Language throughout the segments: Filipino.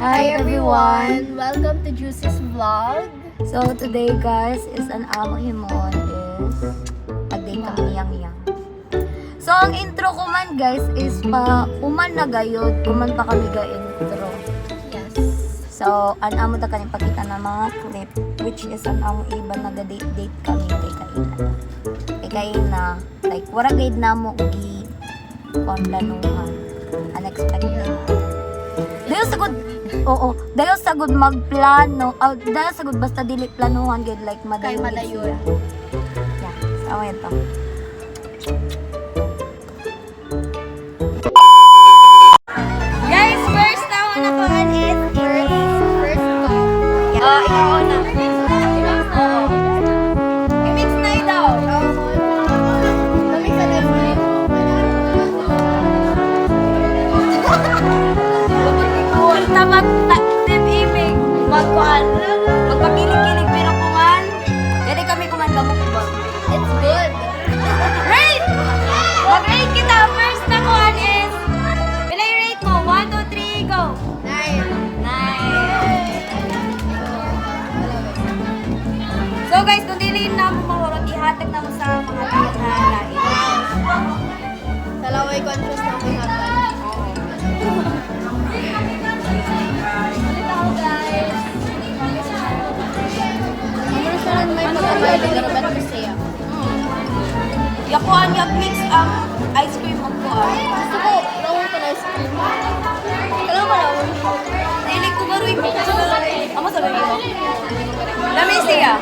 Hi everyone! Welcome to Juicy's Vlog. So today guys is an amo himon is pag-date kami niyang. So ang intro ko man guys is pa uman na gayod, kuman pa kami ga intro. Yes. So an amo ta kaning pakita na mga clip which is an amo iba naga-date kami kay Kaina. Kay Kaina like wala guide na mo gi planuhan. Unexpected. Dayo sagod dayo sagod magplano. Dayo sagod basta dili planuhan gid like Kay madayon. madayon. Yeah, so ito. Guys, first na ako nakuhaan is first talk. Ikaw na. Oo. I-mix na daw. Lamig sa live na yun. Punta mag-team imig. Magpakilig-kilig pero kuman. Jadi kami kuman gamok ba? It's good. Rate! Mag-rate kita. First na kuhan is pilay rate mo. 1, 2, 3, go! 9. 9. So guys, kung dili na mo mahurot, ihatag na mo sa mga tao na lain. Salaway conscious na ako yung may pagkabayan ng Robert Casea. Yakuan yak mix ang ice cream ang kuan. Gusto ko, rawon ko na ice cream. Kailangan ba rawon? Dili ko garoy mix. Amo sabi mo. Dami siya.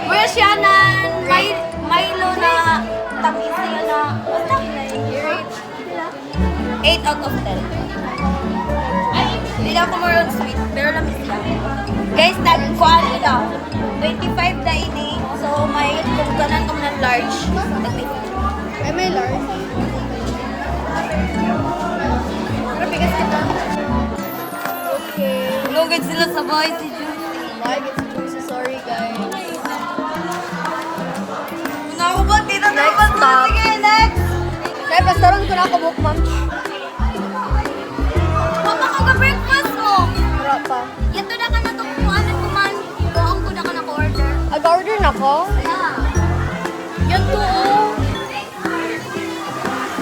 Where siya na Milo na tamis siya na 8 out of 10. Hindi lang ko more on sweet, pero lamis siya. Guys, nag-kuan ito. 25 na ini. So, may kung kanan kung ng large. Ay, may large. Pero bigas kita. Okay. Lugad sila sa boy si Juicy. Bye, it's juicy. Sorry, guys. Naku ba? Dito na Next ba? stop. Sige, next! Kaya pastaron ko na ako bookmark. Papa ko ka-breakfast mo! Wala pa. Yato na ka na ito kung ano kuman. Buong ko na ka na-order. Ag-order na ko? Yeah. Yan to, oh.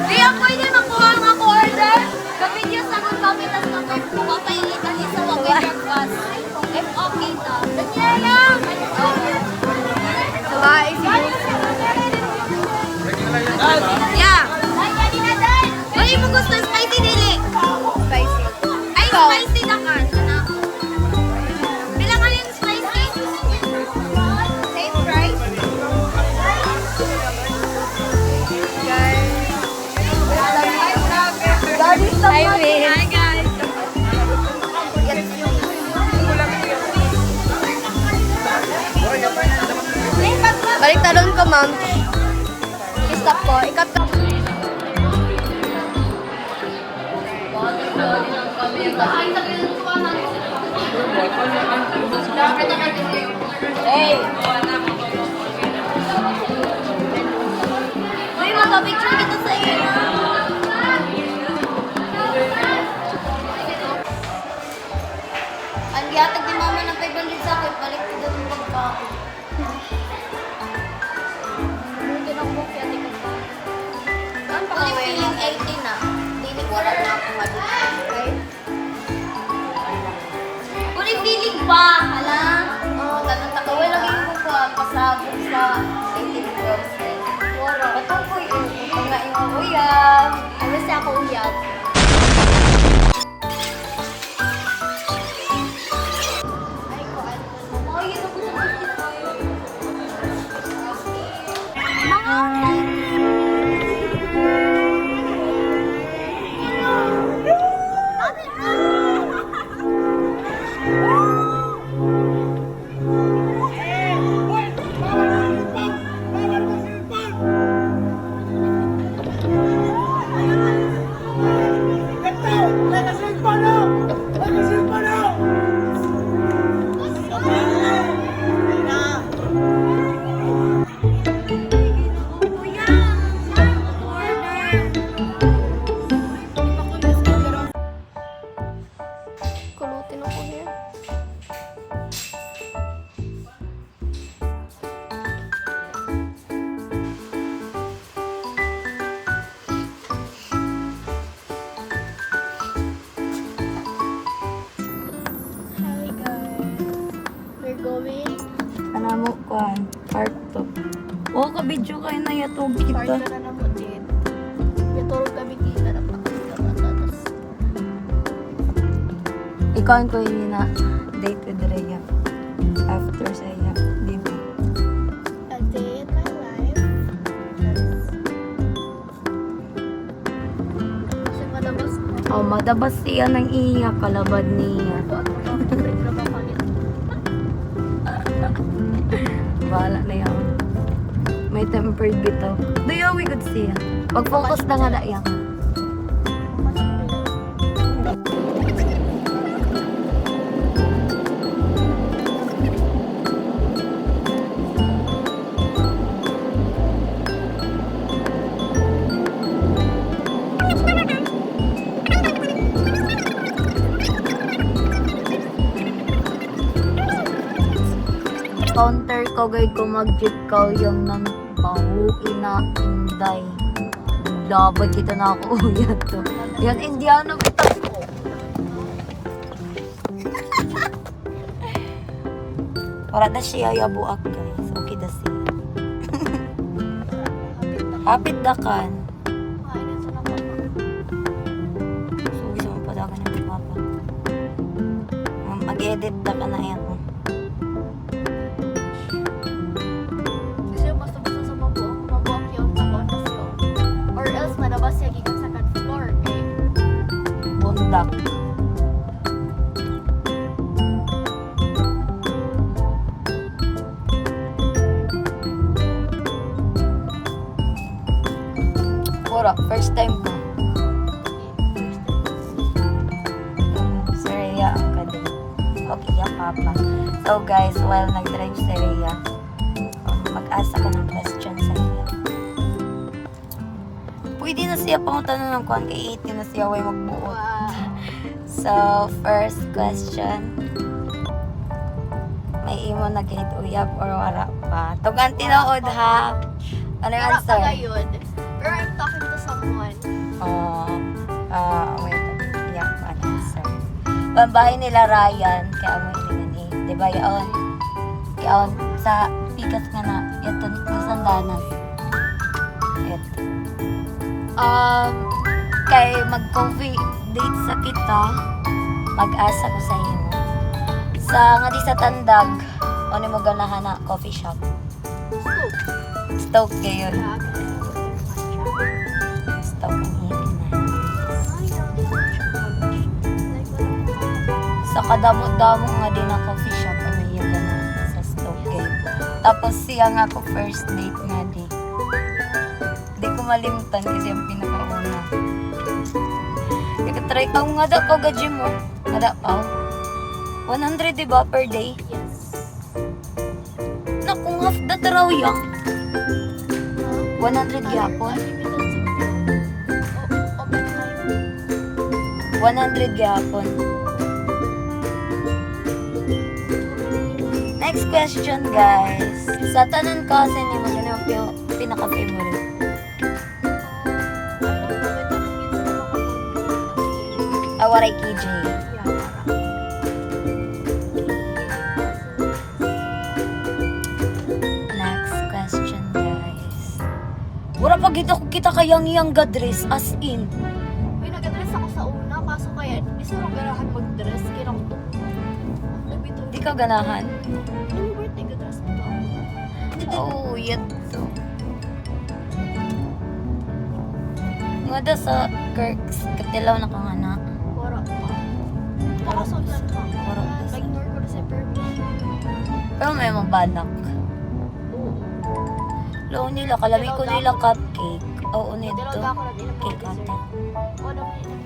Di ako pwede makuha ang ako order. Kapit yung sagot kami tas kapit mo papailitan isa wag may breakfast. If okay ta. Ganyan lang. Bye, si Juicy. Yeah. Uy, mo gusto spicy dili. Spicy. Ay, Ikaw. spicy na ka. Sana. Bilangan yung spicy. Same price. Guys. Daddy, stop Hi, natin. Win. Hi, guys. Balik talon ko, ma'am. I-stop ko. Ikat ko. Hey! Uy, magpa-picture kita sa iyo. Ang gihatag ni mama ng 500 sa akin, balik ko doon yung pagkain. Hindi na ako kaya tingin ko. Saan pa Uy, kami? feeling 18 na. Feeling wala na akong adult. Okay. Uy, feeling pa! Hala? Oo, tanong takawin lagi ko pa pasabog sa 18 girls. Wala. Bato ko yun. Kung nga yung uyab. Ano siya ako uyab? Ay, ko ano. Oh, yun ang gusto ko. kuan, part 2. Oh, ka-video kayo na yatog Part kita. ka na naman din. Ituro kami kita na tapos. Ikaw ko yun na date with Rhea. After sa iya, di ba? A day in my life. Kasi malabas ko. Oh, madabas siya ng iya, kalabad niya. Bahala na yan. May tempered bitaw. Dayaw, we could see ya. Pag-focus na nga na yan. Counter ko gay ko mag-jeep ka yung nang pauwi na inday. Labad kita na ako uyan to. Yan, Indiano kita ko. Para na siya yabuak guys. Okay da siya. Hapit da kan. So, gusto mo pa daw ka ng papa. Mag-edit da ka na yan. Malabas siya gikan sa cat floor kay Bundak. Pura, first time ko. Si Rhea ang kadin. Okay, ya papa. So guys, while nag-drive si Rhea, mag-asa ka ng question sa iya. Pwede na siya pang tanong ng kuhan kay 18 na siya way magbuot. So, first question. May imo na grade uyab or wala pa? Tugan tinuod ha. Ano yung wala pa answer? ngayon. Pero I'm talking to someone. Wait. Yeah, ano answer? Pambahay nila Ryan, kaya mo ilingan eh. Diba yaon? Yaon sa pikas nga na. Ito, nasandanan. Ito. Kay mag-coffee date sa kita, mag-asa ko sa imo. Sa nga di sa tandag, ano mo ganahan na coffee shop? Stoke gayon. Stoke ang hipin na. Sa kadamo-damo nga din ang coffee shop, ano yung ganahan sa Stoke gayon. Tapos siya nga ko first date nga di. Di ko malimutan kasi yung pinakauna. Try ka nga daw ko ga-gym mo. Nga daw pa. 100 diba per day? Yes. Naku, half that raw yang. 100 gyapon. 100 gyapon. Next question guys. Sa tanan kasi ni mo ganun yung pinaka-favorite. Awaray KJ. Next question, guys. Wala pag kita kayang ga-dress as in. Uy, nag-dress ako sa una, kaso kaya di sa ganahan mag-dress. Kaya ako to. Di ka ganahan? Yung birthday, ga-dress mo to. Oh, yet to. Nga da sa Kirks, katilaw na kang anak. Wara pa. Nakasundan pa. Wara pa. Nag-ignore ko na si permission. Pero may mabalak. Oo. Laon nila, kalami ko nila cupcake. Oo, nito. Dilaw ako na din ang Cake dessert. ata. O, naman yun.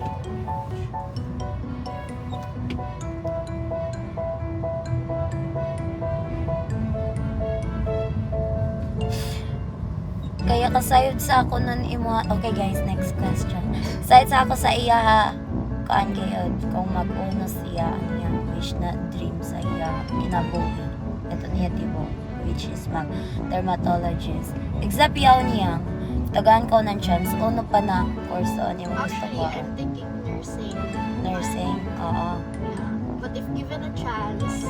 Kaya kasayod sa ako nun imo. Okay guys, next question. Sayod sa ako sa iya ha. Kaan kayod kung mag-uno siya ang iyang wish na dream sa iya kinabuhi. Ito niya tibo, which is dermatologist. Except yaw niya, tagaan ko ng chance, uno pa na course on yung gusto Actually, ko. I'm thinking nursing. Nursing, oo. Yeah. But if given a chance,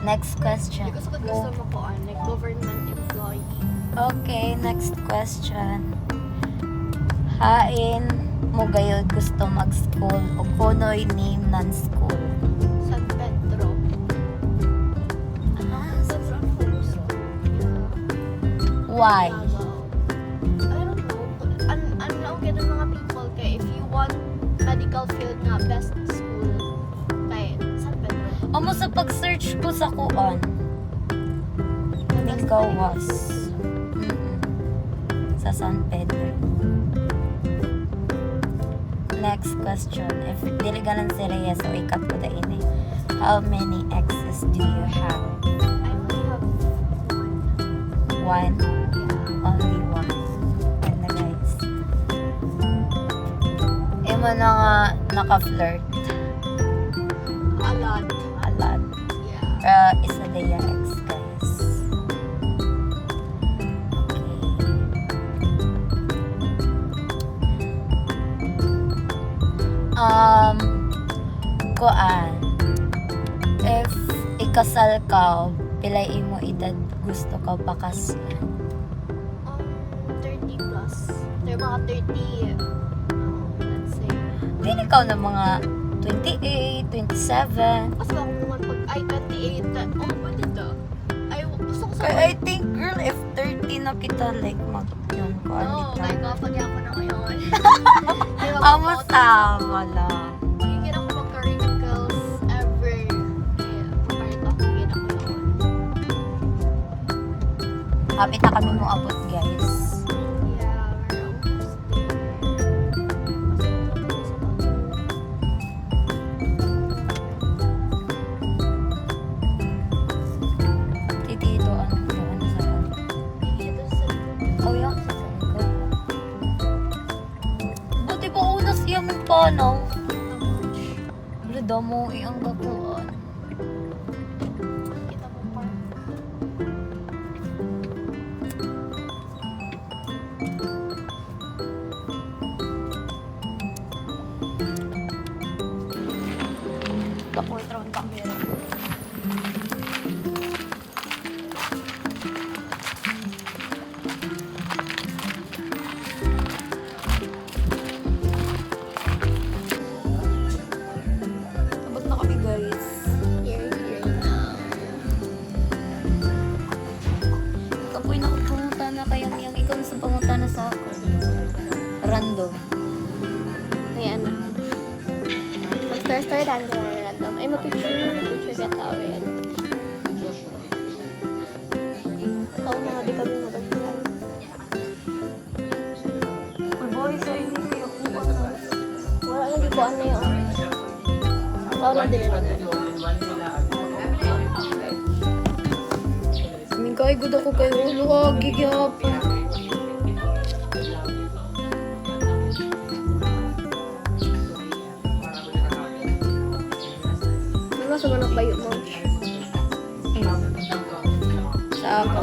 Next question. Because gusto mo ko, like, government employee. Okay, next question. Hain mo gayod gusto mag-school o kunoy ni non-school? San Pedro. San Pedro ang gusto. Why? I don't know. Ano lang kaya ng mga people kay if you want medical field na best school kay San Pedro. Amo sa pag-search ko sa kuan. Ikaw was. Sa San Pedro. Next question. If dili ganan si Reyes o ikat ko da ini. How many exes do you have? I only have one. One? Only one. And na guys. Imo na nga naka-flirt. A lot. A lot. Yeah. Isa na yung ex guys. Kuan. If ikasal ka, pilay imo edad gusto ka pakaslan? 30 plus. They're mga 30. Let's say. Dili ka na mga 28, 27. Kasi ako naman pag ay 28, pwede to. Ay, gusto ko sa I think girl, if 30 na kita like mag yun ko oh my god, pag ako na ngayon. Amo sama lang. Higit ako magka-wrinkles ever. Kaya, pagkarit ako, higit ako noon. Kapit na kami mo abot guys. Yeah, we're almost there. Titito, ano sa Dito sa... oh yeah, sa likod. Buti pa una siya may panaw. Wala daw mo iyang gapuan. Kita mo pa. Ako ito ang camera. Abot na kami guys. Here now. Kapoy na kung pumunta na kayang yang ikaw na sa pumunta na sa ako. Random. Ayan na. Mag-start ang random. Ay, mag-picture ka tawin. Oo na, di kami mag-picture. Boy, sa inyo kayo kuha Wala na, di ko ano yun. Oo na, din na. Aming kay good ako kayo. Luwag, gigapon. Ano sa manok bayo mo? Sa ako.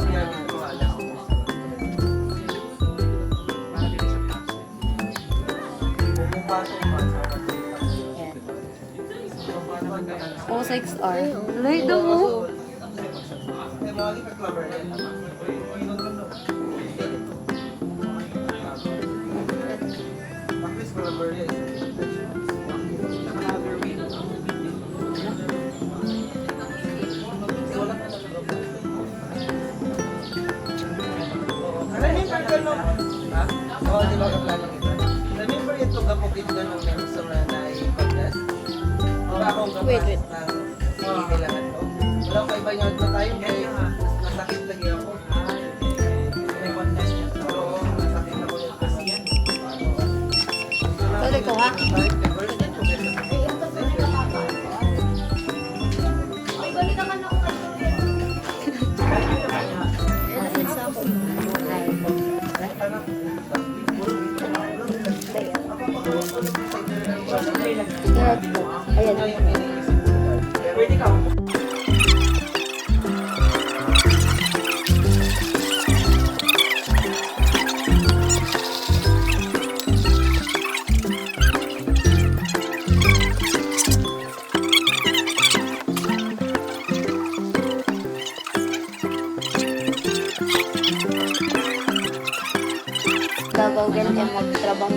O, 6R. Lay daw mo. Remember ito kapukit doon ng restaurant na i-contest? Wait. Sige, kailangan to. Wala ko iba yung na tayo kaya nasakit lagi ako. May contest niya. Oo, nasakit ako yung kasi yan. Tuloy ko ha. Ay, balik naman ako kayo. Sa ako. Ayan.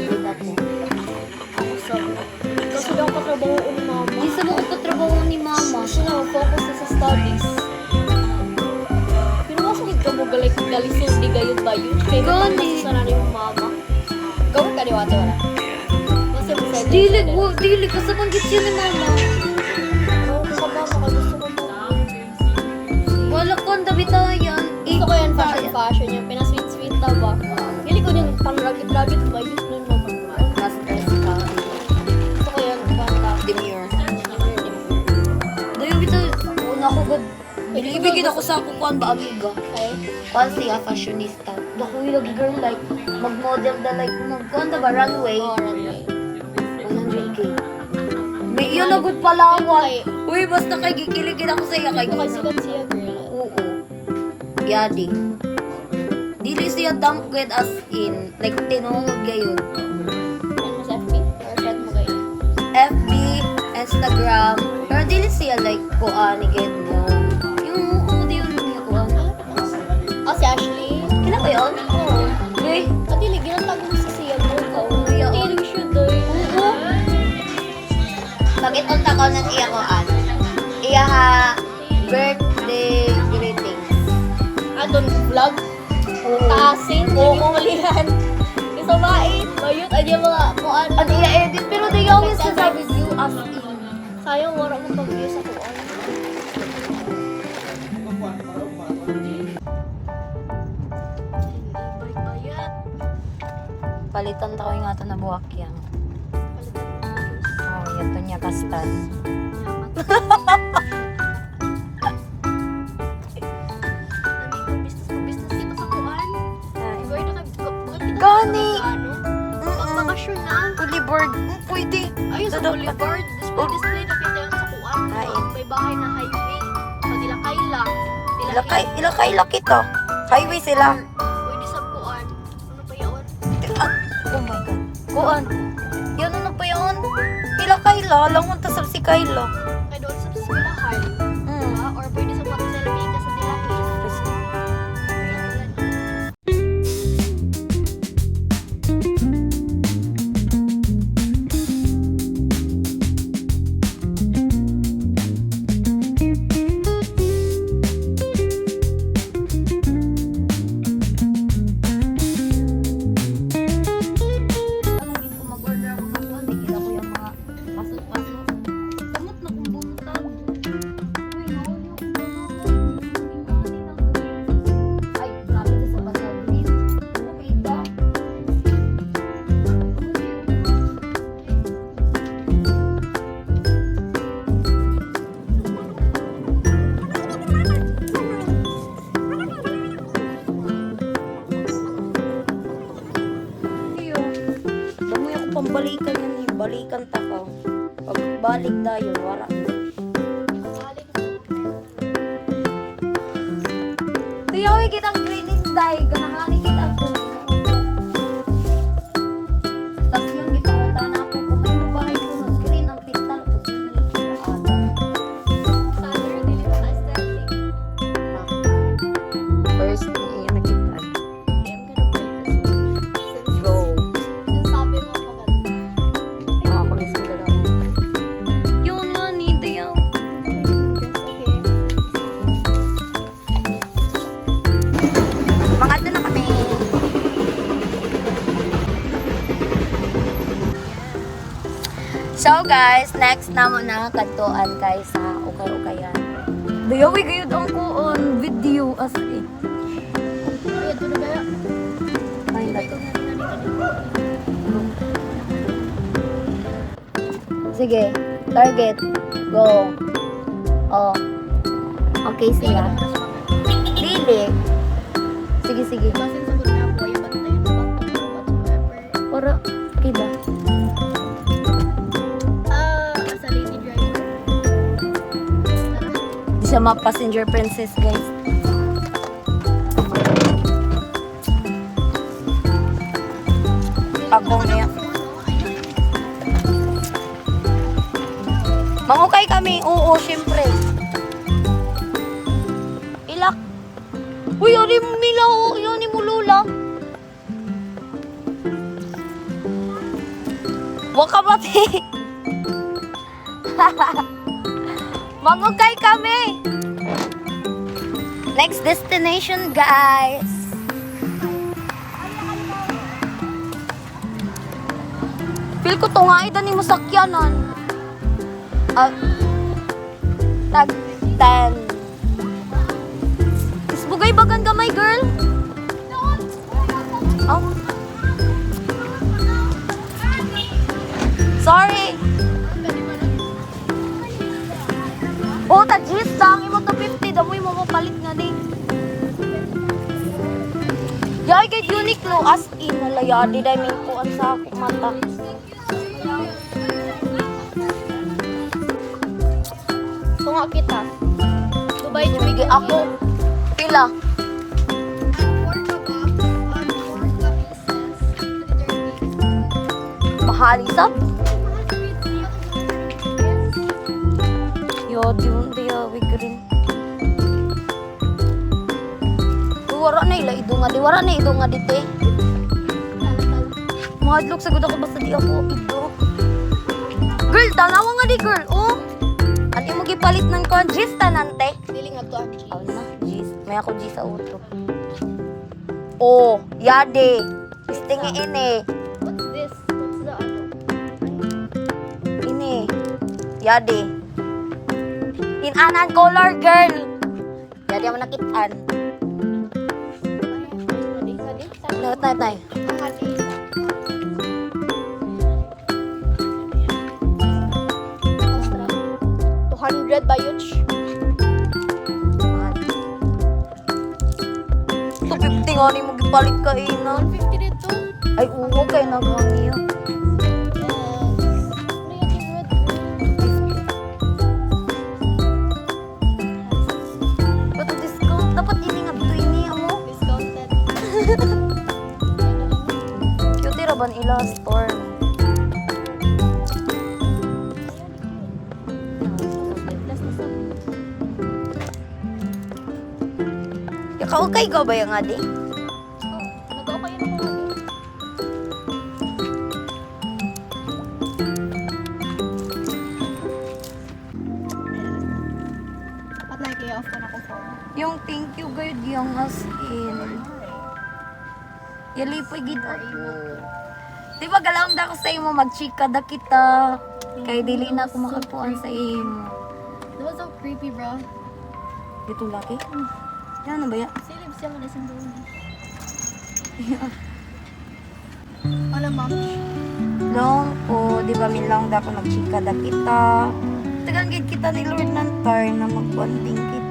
with ako? Ako sa... Kasi daw katrabaho ni mama. Di sa mga katrabaho ni mama. Siya na mag-focus na sa studies. Pero masakit ka mo galisod di gayod ba yun? Kaya Gani. kasi sa nanay mong mama. Gawin ka diwata wala. Kasi masaya. Dili ka sa panggit siya ni mama. Gawin ko sa mama ka gusto ko mo. Wala ko ang dabitayan. Gusto ko yan fashion yung pinasweet-sweet na ba? Hindi ko din panragit-ragit ba yun nun mo. Mas stress ka. Gusto ko yan panta. Demure. Dahil bitaw, una ko gud. Ibigin ako sa kukuan ba, amiga? Okay? Kuan siya, fashionista. Dako yung lagi girl, like, mag-model da, like, magkuan da ba, runway? Oo, runway. 100K. May iyo na gud palawan. Ay, Uy, basta kay gikiligin ako sa iya kay ito kasi sikat siya girl. Oo. Yadi. Dili siya dumped as in, like, tinungod kayo. Ano mo sa FB? Or chat mo kayo? FB, Instagram, pero dili siya, like, kuan, again, mo. Yung, di yun, yung kuan. Ah, si Ashley? Kailan ba yun? Oo. Uy, Pati lagi ng tag mo sa siya mo. Kuya, oh. Tilig siya doy. oo. Bakit unta ko ng iya kuan? Iya ha, birthday greetings. Adon vlog. Oo. Taasin. Oo. Malihan. Isa mait. Bayot. Adya mga kung ano. Ano iya edit, pero di ako sa review as in. Sayang wala mo pag-view sa kung ano. Bayat. Palitan ta ko yung ato na buhak yan. Oh, yato niya kastan. Business kita sa kuan. Where na bakit kita Gani. ano? Pag-bakasyon na. Fully board. Pwede. Ayun sa Dada- boulevard. Display na kita yung sa kuan. Ay. May bahay na highway. Pag ilakay lang. Ilakay to. Highway sila. Pwede sa kuan. Ano pa yun? Oh my God. Kuan. Yan ano pa yun? Ilakay la. Langon ta sa si Kayla. Kaya doon sa Silahan. Diba? Or pwede sa Pag-Selfie ka sa Dilaki. Hindi ko mag-order ako ng kuan. Hindi ko yung mga pasok-pasok. Samot na kung buntag. Uy, nawal yung ay, grabe sa pasok. Please. Nakita. Iyo. Damoy ako pambalikan yan eh. Balikan ta ka. Pagbalik tayo, wala. Tiyawi kitang cleaning day. Ganahani kita ko. Tapos yung gipakita na ako. Kung may bahay ko mag-clean ang pintal ko. First, yung nakita. Go. Ako na sila lang. Yun nga, hindi yan. Mga doon na kami. So guys, next na mo na kantuan kay sa ukay-ukayan. Dayawi gayud ang kuon video as in. Ay, nato. Sige, target. Go. Oh. Okay sila. Dili. Sige, sige. Para, kita. Di siya ma-passenger princess, guys. Ako niya. Mangukay kami. Oo, syempre. Ilak. Uy, yun mo mila. Yun mo lula. Waka pati. Mangukay kami. Next destination, guys. Feel ko to nga ida ni mo sakyanan. Tag 10. Isbugay bagan gamay, girl. Oh. Sorry. Oh, tagis lang. Imo to 50. Damoy mo mapalit nga di. Yay, kay Uniqlo. As in, nalayadi. Dahil may kuan sa akong mata. Tunga kita. Dubai niyo Bigay ako. Pila. Mahali sab. Yo, di awig rin. Wara na ila idunga di. Wara na idunga dito eh. Mahadlok sagud ako basta di ako ito. Girl, tanawa nga di girl. Oh. Ano mo gipalit ng kuan Gis tanante? Dili nga to ang cheese. Aw na, Gis. May ako Gis sa uto. Oh, yade. Istingi ini. What's this? What's the ano? Ini. Yade. Inanan color girl. Yade mo nakitaan. Kadi. Naut na tay. Kadi. 200 bayuch. 250 nga ni mo gipalit ka ina. 150 dito. Ay uwo kay nagangiyo. Bato discount dapat ini nga bito ini amo. Discounted. Cute ra ban ila store. Kaukay ka ba yung adi? Nagawa kayo ng mga dapat na kaya off ko na ko phone. Yung thank you guard yung as in. Yalipoy gid ako. Di ba galawang da ko sa imo magchika da kita. Kay dili na ako makakuan sa imo. That was so creepy, bro. Dito laki. Yan ano ba ya? Silip siya mo na sa buwan. Alam, ma'am. Long po, di ba minlang da ko nagchika da kita. Tagang gid kita ni Lord ng time na magbonding kita.